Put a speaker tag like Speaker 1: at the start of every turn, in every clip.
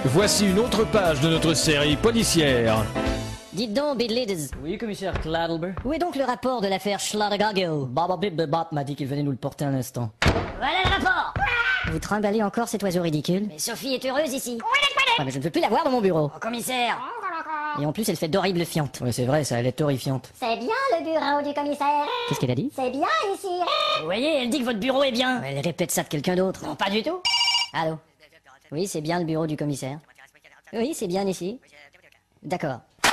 Speaker 1: Voici une autre page de notre série policière.
Speaker 2: Dites donc, Bidlids,
Speaker 3: Oui, commissaire Cladlber.
Speaker 2: où est donc le rapport de l'affaire Schladergagel?
Speaker 3: Baba Bip Bebop m'a dit qu'il venait nous le porter un instant.
Speaker 2: Voilà le rapport! Vous trimballez encore cet oiseau ridicule? Mais Sophie est heureuse ici. Ah, mais je ne veux plus la voir dans mon bureau. Oh, commissaire! Et en plus, elle fait d'horribles fientes.
Speaker 3: Ouais, c'est vrai, ça, elle est horrifiante.
Speaker 4: C'est bien le bureau du commissaire.
Speaker 2: Qu'est-ce qu'elle a dit?
Speaker 4: C'est bien ici.
Speaker 2: Vous voyez, elle dit que votre bureau est bien. Elle répète ça de quelqu'un d'autre. Non, pas du tout. Allô? Oui, c'est bien le bureau du commissaire. Oui, c'est bien ici. D'accord.
Speaker 4: D'accord.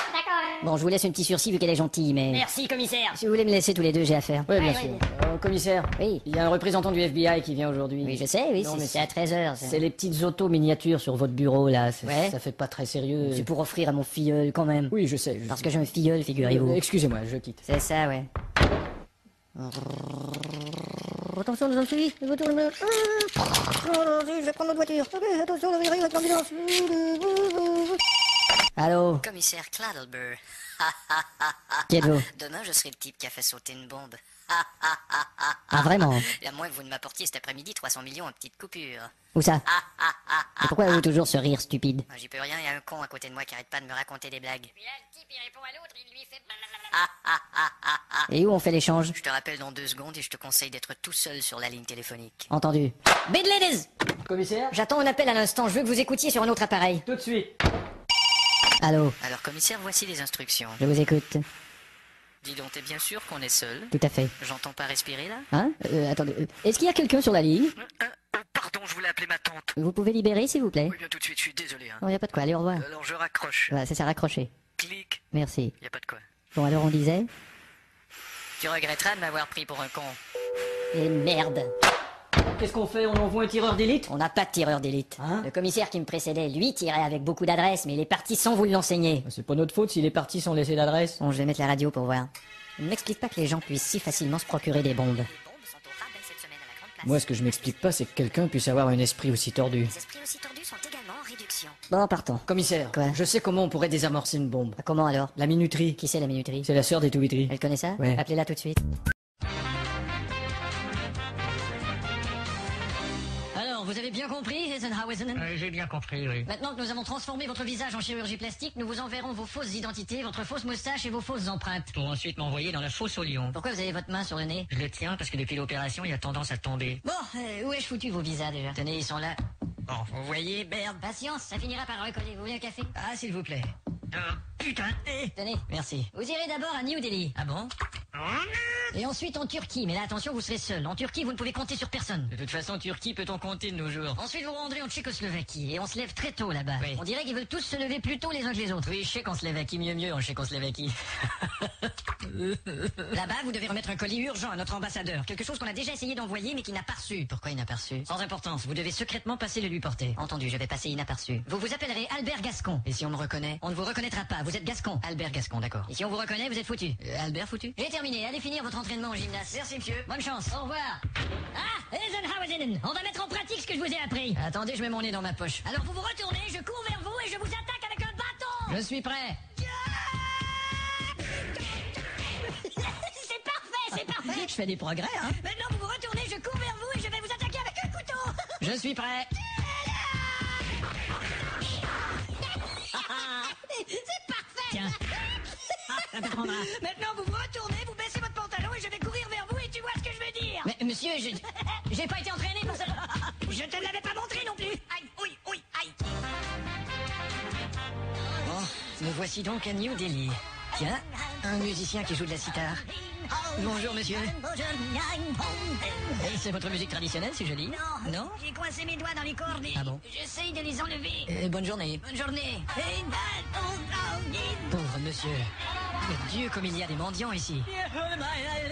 Speaker 2: Bon, je vous laisse une petite sursis vu qu'elle est gentille, mais...
Speaker 4: Merci, commissaire.
Speaker 2: Si vous voulez me laisser tous les deux, j'ai affaire.
Speaker 3: Oui, bien
Speaker 4: Ouais,
Speaker 3: sûr.
Speaker 4: ouais.
Speaker 3: Commissaire,
Speaker 2: Oui.
Speaker 3: il y a un représentant du FBI qui vient aujourd'hui.
Speaker 2: Oui, je sais, oui,
Speaker 3: Non, mais
Speaker 2: c'est à 13h.
Speaker 3: C'est les petites autos miniatures sur votre bureau, là.
Speaker 2: Ouais.
Speaker 3: Ça fait pas très sérieux.
Speaker 2: C'est pour offrir à mon filleul, quand même.
Speaker 3: Oui, je sais.
Speaker 2: Parce que j'ai un filleul, figurez-vous.
Speaker 3: Excusez-moi, je quitte.
Speaker 2: C'est ça, ouais. Attention, les jeunes filles, je vais tourner. Je vais prendre notre voiture. Attention, l'ambulance. Allô?
Speaker 5: Commissaire Cladlber.
Speaker 2: Qui êtes-vous?
Speaker 5: Demain, je serai le type qui a fait sauter une bombe.
Speaker 2: Ah, vraiment?
Speaker 5: À moins que vous ne m'apportiez cet après-midi 300 millions en petites coupures.
Speaker 2: Où ça? Et pourquoi avez-vous toujours ce rire stupide?
Speaker 5: Moi, j'y peux rien, il y a un con à côté de moi qui arrête pas de me raconter des blagues.
Speaker 4: Puis là, le type, il répond à l'autre, il lui fait...
Speaker 2: Et où on fait l'échange?
Speaker 5: Je te rappelle dans 2 secondes et je te conseille d'être tout seul sur la ligne téléphonique.
Speaker 2: Entendu. Bidlids!
Speaker 3: Commissaire?
Speaker 2: J'attends un appel à l'instant, je veux que vous écoutiez sur un autre appareil.
Speaker 3: Tout de suite.
Speaker 2: Allô?
Speaker 5: Alors, commissaire, voici les instructions.
Speaker 2: Je vous écoute.
Speaker 5: Dis donc, t'es bien sûr qu'on est seul?
Speaker 2: Tout à fait.
Speaker 5: J'entends pas respirer, là?
Speaker 2: Hein? Attendez. Est-ce qu'il y a quelqu'un sur la ligne?
Speaker 5: Pardon, je voulais appeler ma tante.
Speaker 2: Vous pouvez libérer, s'il vous plaît?
Speaker 5: Oui, bien tout de suite, je suis désolé. Hein.
Speaker 2: Non, y a pas de quoi, allez, au revoir.
Speaker 5: Alors, je raccroche.
Speaker 2: Voilà, c'est ça, raccroché.
Speaker 5: Clic.
Speaker 2: Merci.
Speaker 5: Y a pas de quoi.
Speaker 2: Bon, alors on disait?
Speaker 5: Tu regretteras de m'avoir pris pour un con.
Speaker 2: Et merde!
Speaker 3: Qu'est-ce qu'on fait? On envoie un tireur d'élite?
Speaker 2: On n'a pas de tireur d'élite.
Speaker 3: Hein?
Speaker 2: Le commissaire qui me précédait, lui, tirait avec beaucoup d'adresse, mais il est parti sans vous l'enseigner.
Speaker 3: C'est pas notre faute s'il est parti sans laisser d'adresse.
Speaker 2: Bon, je vais mettre la radio pour voir. Il ne m'explique pas que les gens puissent si facilement se procurer des bombes.
Speaker 5: Les bombes sont au rabais cette semaine à la grande place.
Speaker 3: Moi, ce que je m'explique pas, c'est que quelqu'un puisse avoir un esprit aussi tordu.
Speaker 5: Les esprits aussi tordus sont également en réduction.
Speaker 2: Bon, partons.
Speaker 3: Commissaire,
Speaker 2: Quoi?
Speaker 3: je sais comment on pourrait désamorcer une bombe.
Speaker 2: Bah, comment alors?
Speaker 3: La minuterie.
Speaker 2: Qui c'est la minuterie?
Speaker 3: C'est la sœur des Touitry.
Speaker 2: Elle connaît ça?
Speaker 3: Ouais.
Speaker 2: Appelez-la tout de suite. Alors, vous avez bien compris, Eisenhower?
Speaker 6: J'ai bien compris, oui.
Speaker 2: Maintenant que nous avons transformé votre visage en chirurgie plastique, nous vous enverrons vos fausses identités, votre fausse moustache et vos fausses empreintes.
Speaker 6: Pour ensuite m'envoyer dans la fosse au lion.
Speaker 2: Pourquoi vous avez votre main sur le nez?
Speaker 6: Je le tiens parce que depuis l'opération, il a tendance à tomber.
Speaker 2: Bon, où ai-je foutu vos visas déjà? Tenez, ils sont là.
Speaker 6: Bon, vous voyez, merde.
Speaker 2: Patience, ça finira par recoller. Vous voulez un café?
Speaker 6: Ah, s'il vous plaît. Putain.
Speaker 2: Tenez, merci. Vous irez d'abord à New Delhi.
Speaker 6: Ah bon?
Speaker 2: Et ensuite en Turquie, mais là attention, vous serez seul. En Turquie, vous ne pouvez compter sur personne.
Speaker 6: De toute façon, Turquie peut-on compter de nos jours?
Speaker 2: Ensuite, vous rendrez en Tchécoslovaquie, et on se lève très tôt là-bas.
Speaker 6: Oui.
Speaker 2: On dirait qu'ils veulent tous se lever plus tôt les uns que les autres.
Speaker 6: Oui, Tchécoslovaquie, mieux en Tchécoslovaquie.
Speaker 2: Là-bas, vous devez remettre un colis urgent à notre ambassadeur. Quelque chose qu'on a déjà essayé d'envoyer, mais qui n'a pas reçu.
Speaker 6: Pourquoi il n'a pas reçu?
Speaker 2: Sans importance, vous devez secrètement passer le lui porter.
Speaker 6: Entendu, je vais passer inaperçu.
Speaker 2: Vous vous appellerez Albert Gascon.
Speaker 6: Et si on me reconnaît?
Speaker 2: On ne vous reconnaîtra pas, vous êtes Gascon.
Speaker 6: Albert Gascon, d'accord.
Speaker 2: Et si on vous reconnaît, vous êtes foutu.
Speaker 6: Albert foutu?
Speaker 2: J'ai terminé, allez finir votre entraînement au gymnase. Merci monsieur, bonne chance, au revoir. Ah, Eisenhower, on va mettre en pratique ce que je vous ai appris.
Speaker 6: Attendez, je mets mon nez dans ma poche.
Speaker 2: Alors vous vous retournez, je cours vers vous et je vous attaque avec un bâton.
Speaker 6: Je suis prêt.
Speaker 2: C'est parfait, c'est parfait.
Speaker 6: Je fais des progrès, hein?
Speaker 2: Maintenant vous vous retournez, je cours vers vous et je vais vous attaquer avec un couteau.
Speaker 6: Je suis prêt.
Speaker 2: C'est parfait.
Speaker 6: Tiens. Ça t'apprendra.
Speaker 2: Maintenant vous vous retournez, vous baissez votre pantalon et je vais courir vers vous et tu vois ce que je veux dire.
Speaker 6: Mais monsieur,
Speaker 2: J'ai pas été entraîné pour ça. Je te l'avais pas montré non plus. Aïe, oui, oui, aïe.
Speaker 6: Bon, me voici donc à New Delhi. Tiens, un musicien qui joue de la sitar. Bonjour monsieur. Et c'est votre musique traditionnelle, c'est joli? Non?
Speaker 2: J'ai coincé mes doigts dans les cordes et
Speaker 6: Ah bon?
Speaker 2: j'essaye de les enlever.
Speaker 6: Bonne journée.
Speaker 2: Bonne journée.
Speaker 6: Pauvre monsieur. Mais Dieu, comme il y a des mendiants ici.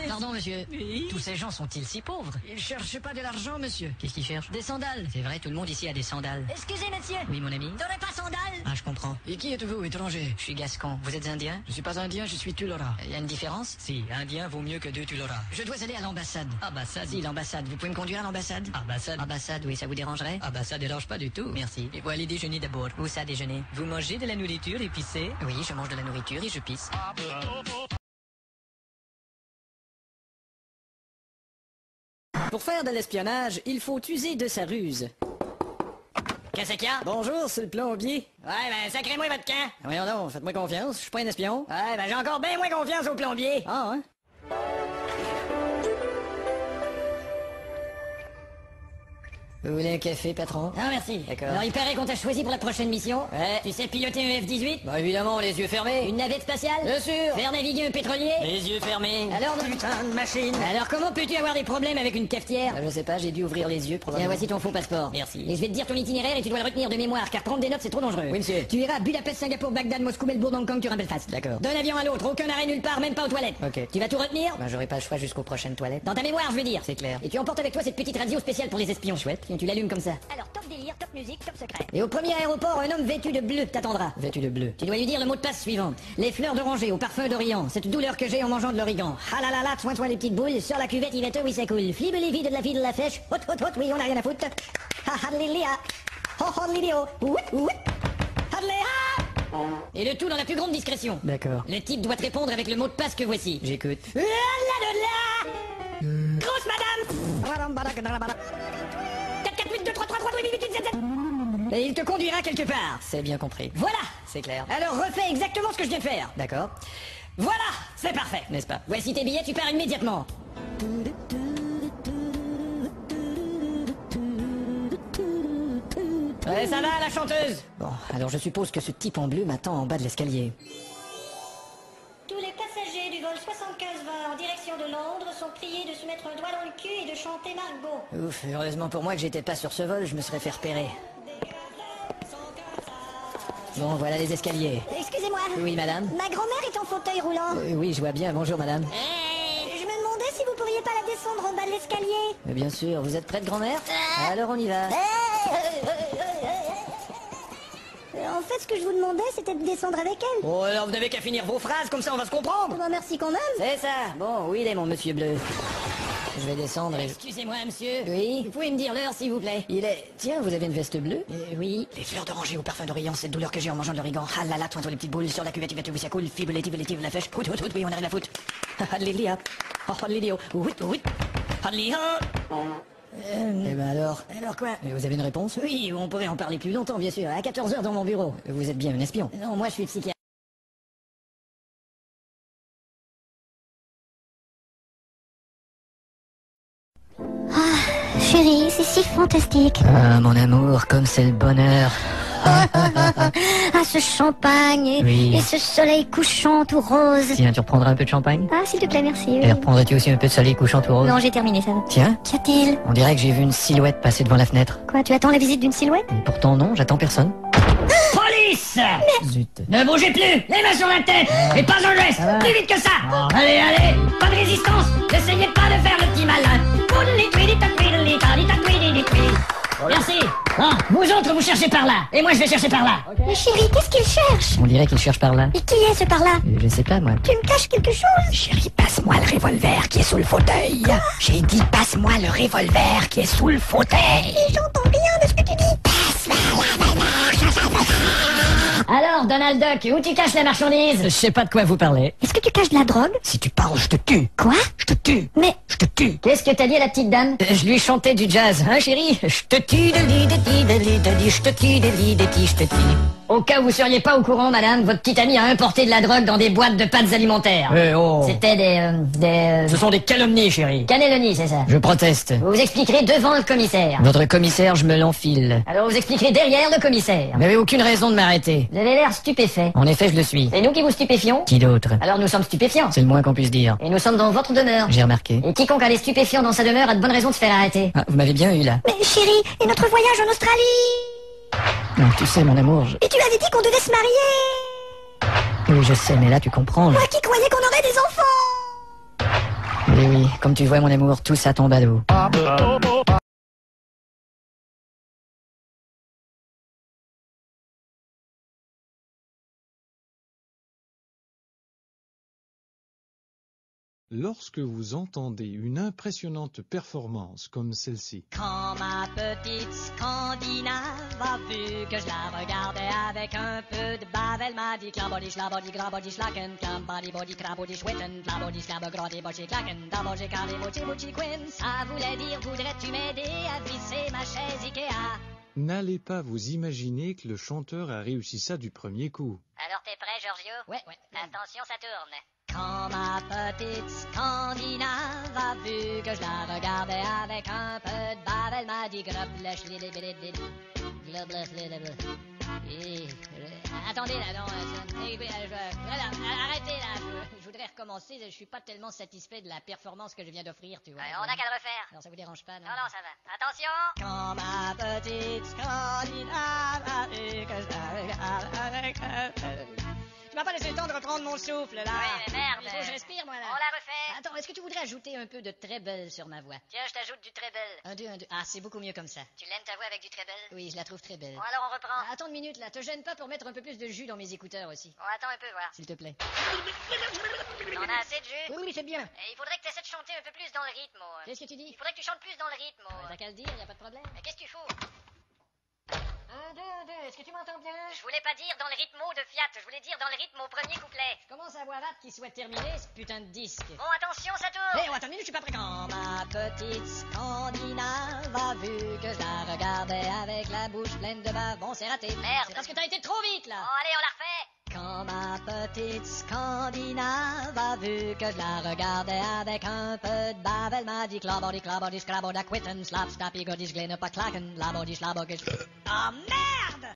Speaker 6: Pardon, monsieur. Tous ces gens sont-ils si pauvres? Ils cherchent pas de l'argent, monsieur. Qu'est-ce qu'ils cherchent? Des sandales. C'est vrai, tout le monde ici a des sandales.
Speaker 2: Excusez, monsieur.
Speaker 6: Oui, mon ami?
Speaker 2: T'aurais pas sandales?
Speaker 6: Ah, je comprends. Et qui êtes-vous, étranger? Je suis gascon. Vous êtes indien? Je suis pas indien, je suis Tulora. Il y a une différence? Si, indien vaut mieux que 2 Tulora. Je dois aller à l'ambassade. Ambassade? Si, l'ambassade. Vous pouvez me conduire à l'ambassade? Ambassade? Ambassade, oui, ça vous dérangerait? Ah bah ça dérange pas du tout. Merci. Et vous allez déjeuner d'abord. Où ça, déjeuner? Vous mangez de la nourriture épicée? Oui, je mange de la nourriture et je pisse.
Speaker 3: Pour faire de l'espionnage, il faut user de sa ruse. Qu'est-ce qu'il y a?
Speaker 2: Bonjour, c'est le plombier.
Speaker 3: Ouais, ben, sacrez-moi votre camp.
Speaker 2: Voyons donc, faites-moi confiance, je suis pas un espion.
Speaker 3: Ouais, ben, j'ai encore bien moins confiance au plombier.
Speaker 2: Ah, ouais? Vous voulez un café, patron?
Speaker 3: Non, merci.
Speaker 2: D'accord.
Speaker 3: Alors, il paraît qu'on t'a choisi pour la prochaine mission.
Speaker 2: Ouais.
Speaker 3: Tu sais piloter un F-18?
Speaker 2: Bah évidemment, les yeux fermés.
Speaker 3: Une navette spatiale?
Speaker 2: Bien sûr.
Speaker 3: Faire naviguer un pétrolier?
Speaker 2: Les yeux fermés.
Speaker 3: Alors,
Speaker 2: Putain de machine.
Speaker 3: alors comment peux-tu avoir des problèmes avec une cafetière?
Speaker 2: Je sais pas, j'ai dû ouvrir les yeux
Speaker 3: Tiens,
Speaker 2: probablement.
Speaker 3: voici ton faux passeport.
Speaker 2: Merci.
Speaker 3: Et je vais te dire ton itinéraire et tu dois le retenir de mémoire, car prendre des notes c'est trop dangereux.
Speaker 2: Oui, monsieur.
Speaker 3: Tu iras à Budapest, Singapour, Bagdad, Moscou, Melbourne, Hong Kong, tu rappelles face.
Speaker 2: D'accord.
Speaker 3: D'un avion à l'autre, aucun arrêt nulle part, même pas aux toilettes.
Speaker 2: Ok.
Speaker 3: Tu vas tout retenir?
Speaker 2: Bah j'aurai pas le choix jusqu'aux prochaines toilettes.
Speaker 3: Dans ta mémoire, je veux dire.
Speaker 2: C'est clair.
Speaker 3: Et tu emportes avec toi cette petite radio spéciale pour les espions.
Speaker 2: Chouette.
Speaker 3: Tiens, tu l'allumes comme ça.
Speaker 4: Alors, top délire, top musique, top secret.
Speaker 3: Et au premier aéroport, un homme vêtu de bleu t'attendra.
Speaker 2: Vêtu de bleu.
Speaker 3: Tu dois lui dire le mot de passe suivant. Les fleurs d'oranger au parfum d'Orient. Cette douleur que j'ai en mangeant de l'origan. Ah là là là, soin les petites boules. Sur la cuvette, Yvette, oui ça coule. Flibe les vides de la fille de la flèche. Hot, hot, hot, oui, on a rien à foutre. Ha ha lilia. Ho ho lilio. Ouip, ouip. Hadlé, ha. Et le tout dans la plus grande discrétion.
Speaker 2: D'accord.
Speaker 3: Le type doit te répondre avec le mot de passe que voici.
Speaker 2: J'écoute.
Speaker 3: Ah là là là. Grosse madame. 4, 4, 8, 2, 3, 3, 3, 2, 8, 8, 8, 7, 7. Et il te conduira quelque part.
Speaker 2: C'est bien compris.
Speaker 3: Voilà.
Speaker 2: C'est clair.
Speaker 3: Alors refais exactement ce que je viens de faire.
Speaker 2: D'accord.
Speaker 3: Voilà, c'est parfait.
Speaker 2: N'est-ce pas?
Speaker 3: Voici tes billets, tu pars immédiatement. Ouais, ça va, la chanteuse?
Speaker 2: Bon, alors je suppose que ce type en bleu m'attend en bas de l'escalier.
Speaker 4: Tous les passagers du vol 7520 en direction de Londres sont priés de se mettre un doigt dans le cul et de chanter Margot.
Speaker 2: Ouf, heureusement pour moi que j'étais pas sur ce vol, je me serais fait repérer. Bon, voilà les escaliers.
Speaker 4: Excusez-moi.
Speaker 2: Oui, madame?
Speaker 4: Ma grand-mère est en fauteuil roulant.
Speaker 2: Oui, je vois bien. Bonjour, madame.
Speaker 4: Je me demandais si vous pourriez pas la descendre en bas de l'escalier.
Speaker 2: Mais bien sûr, vous êtes prête, grand-mère? Alors on y va.
Speaker 4: En fait, ce que je vous demandais, c'était de descendre avec elle.
Speaker 3: Oh, alors vous n'avez qu'à finir vos phrases, comme ça on va se comprendre.
Speaker 4: Bon, merci quand même.
Speaker 2: C'est ça. Bon, où il est, mon monsieur bleu? Je vais descendre et...
Speaker 3: Excusez-moi, monsieur.
Speaker 2: Oui?
Speaker 3: Vous pouvez me dire l'heure, s'il vous plaît?
Speaker 2: Il est... Tiens, vous avez une veste bleue?
Speaker 3: Oui.
Speaker 2: Les fleurs d'oranger au parfum d'Orient, cette douleur que j'ai en mangeant de l'origan. Ah là là, toi les petites boules, sur la cuvette, où ça coule. Fibre, les la flèche. Hout, hout, hout, oui, on a rien à foutre. Ah, Lilia. Oh, Lilio. Ouit, ouit.
Speaker 3: Ah, Léon.
Speaker 2: Eh ben alors...
Speaker 3: Alors quoi?
Speaker 2: Vous avez une réponse?
Speaker 3: Oui, on pourrait en parler plus longtemps, bien sûr. À 14h dans mon bureau.
Speaker 2: Vous êtes bien un espion.
Speaker 3: Non, moi je suis psychiatre.
Speaker 4: Chérie, c'est si fantastique.
Speaker 2: Ah, mon amour, comme c'est le bonheur.
Speaker 4: Ah, ce champagne
Speaker 2: Oui.
Speaker 4: et ce soleil couchant tout rose.
Speaker 2: Tiens, tu reprendras un peu de champagne?
Speaker 4: Ah, s'il te plaît, merci.
Speaker 2: Et reprendrais-tu aussi un peu de soleil couchant tout rose?
Speaker 4: Non, j'ai terminé, ça va.
Speaker 2: Tiens,
Speaker 4: Qu'y a-t-il?
Speaker 2: on dirait que j'ai vu une silhouette passer devant la fenêtre.
Speaker 4: Quoi, tu attends la visite d'une silhouette?
Speaker 2: Pourtant non, j'attends personne.
Speaker 3: Police!
Speaker 2: Zut.
Speaker 3: Ne bougez plus! Les mains sur la tête! Et pas un geste! Plus vite que ça! Allez, allez! Pas de résistance! N'essayez pas de faire le petit malin! Merci! Bon, vous autres, vous cherchez par là! Et moi, je vais chercher par là!
Speaker 4: Mais chérie, qu'est-ce qu'il cherche?
Speaker 2: On dirait qu'il cherche par là.
Speaker 4: Et qui est ce par-là?
Speaker 2: Je sais pas, moi.
Speaker 4: Tu me caches quelque chose?
Speaker 2: Chérie, passe-moi le revolver qui est sous le fauteuil. J'ai dit passe-moi le revolver qui est sous le fauteuil.
Speaker 4: Et j'entends rien de ce que tu dis.
Speaker 3: Alors, Donald Duck, où tu caches la marchandise?
Speaker 2: Je sais pas de quoi vous parlez.
Speaker 4: Est-ce que tu caches de la drogue?
Speaker 2: Si tu parles, je te tue.
Speaker 4: Quoi?
Speaker 2: Je te tue.
Speaker 4: Mais
Speaker 2: Je te tue.
Speaker 3: Qu'est-ce que t'as dit à la petite dame?
Speaker 2: Je lui chantais du jazz, hein chérie? Je te tue de lit, je te tue de lit, je te tue.
Speaker 3: Au cas où vous seriez pas au courant, madame, votre petite amie a importé de la drogue dans des boîtes de pâtes alimentaires.
Speaker 2: Oh.
Speaker 3: C'était des
Speaker 2: Ce sont des calomnies, chérie.
Speaker 3: cannelloni, c'est ça.
Speaker 2: Je proteste.
Speaker 3: Vous vous expliquerez devant le commissaire.
Speaker 2: Votre commissaire, je me l'enfile.
Speaker 3: Alors vous expliquerez derrière le commissaire.
Speaker 2: Vous n'avez aucune raison de m'arrêter.
Speaker 3: Vous avez l'air stupéfait.
Speaker 2: En effet, je le suis.
Speaker 3: C'est nous qui vous stupéfions?
Speaker 2: Qui d'autre?
Speaker 3: Alors nous sommes stupéfiants.
Speaker 2: C'est le moins qu'on puisse dire.
Speaker 3: Et nous sommes dans votre demeure.
Speaker 2: J'ai remarqué.
Speaker 3: Et quiconque a des stupéfiants dans sa demeure a de bonnes raisons de se faire arrêter.
Speaker 2: Ah, vous m'avez bien eu, là.
Speaker 4: Mais chérie, et notre voyage en Australie?
Speaker 2: Non, tu sais, mon amour,
Speaker 4: Et tu avais dit qu'on devait se marier?
Speaker 2: Oui, je sais, mais là, tu comprends.
Speaker 4: Moi qui croyais qu'on aurait des enfants!
Speaker 2: Oui, oui, comme tu vois, mon amour, tout ça tombe à l'eau.
Speaker 7: Lorsque vous entendez une impressionnante performance comme celle-ci,
Speaker 6: Quand ma petite Scandinave a vu que je la regardais avec un peu de bave, elle m'a dit clabody, schlabody, grabody, schlacken, clam, body, body, crabody, schwitten, clabody, schlab, grody, body, clacken, dabody, carly, body, body, quinn. Ça voulait dire, voudrais-tu m'aider à visser ma chaise Ikea?
Speaker 7: N'allez pas vous imaginer que le chanteur a réussi ça du premier coup.
Speaker 4: Alors t'es prêt, Giorgio?
Speaker 3: Ouais.
Speaker 4: Attention, ça tourne.
Speaker 3: Quand ma petite Scandinave a vu que je la regardais avec un peu de bave, elle m'a dit attendez là, non, arrêtez là, je voudrais recommencer, je suis pas tellement satisfait de la performance que je viens d'offrir, tu vois.
Speaker 4: On a qu'à le refaire.
Speaker 3: Non, ça vous dérange pas, non?
Speaker 4: Non, ça va. Attention.
Speaker 3: Quand ma petite Scandinave a vu que je la regardais avec un peu... Tu m'as pas laissé le temps de reprendre mon souffle, là.
Speaker 4: Oui, mais merde.
Speaker 3: Il faut que je respire, moi, là.
Speaker 4: On la refait.
Speaker 3: Attends, est-ce que tu voudrais ajouter un peu de treble sur ma voix?
Speaker 4: Tiens, je t'ajoute du treble.
Speaker 3: Un, deux. Ah, c'est beaucoup mieux comme ça.
Speaker 4: Tu l'aimes ta voix avec du treble?
Speaker 3: Oui, je la trouve très belle.
Speaker 4: Bon, alors on reprend.
Speaker 3: Attends une minute, là. Te gêne pas pour mettre un peu plus de jus dans mes écouteurs aussi.
Speaker 4: Bon, attends un peu, voir.
Speaker 3: S'il te plaît.
Speaker 4: On a assez de jus?
Speaker 3: Oui, c'est bien.
Speaker 4: Et il faudrait que tu essaies de chanter un peu plus dans le rythme, oh.
Speaker 3: Qu'est-ce que tu dis?
Speaker 4: Il faudrait que tu chantes plus dans le rythme, oh.
Speaker 3: T'as qu'à le dire, y a pas de problème.
Speaker 4: Mais qu'est-ce que tu fous?
Speaker 3: Un, deux. Est-ce que tu m'entends bien?
Speaker 4: Je voulais pas dire dans le rythme de Fiat, je voulais dire dans le rythme au premier couplet.
Speaker 3: Je commence à avoir hâte qu'il soit terminé, ce putain de disque.
Speaker 4: Bon, attention, ça tourne.
Speaker 3: Hé, attends une minute, je suis pas prêt. Quand ma petite Scandinave a vu que je la regardais avec la bouche pleine de bave, bon, c'est raté.
Speaker 4: Merde.
Speaker 3: C'est parce que t'as été trop vite, là.
Speaker 4: Bon, allez, on la refait.
Speaker 3: Quand ma petite Scandinave a vu que je la regardais avec un peu de bave, elle m'a dit clabody, scrabody, quitten, slap, snappy, godis, glenn, pas clacken, labody, slabogish. Ah, merde!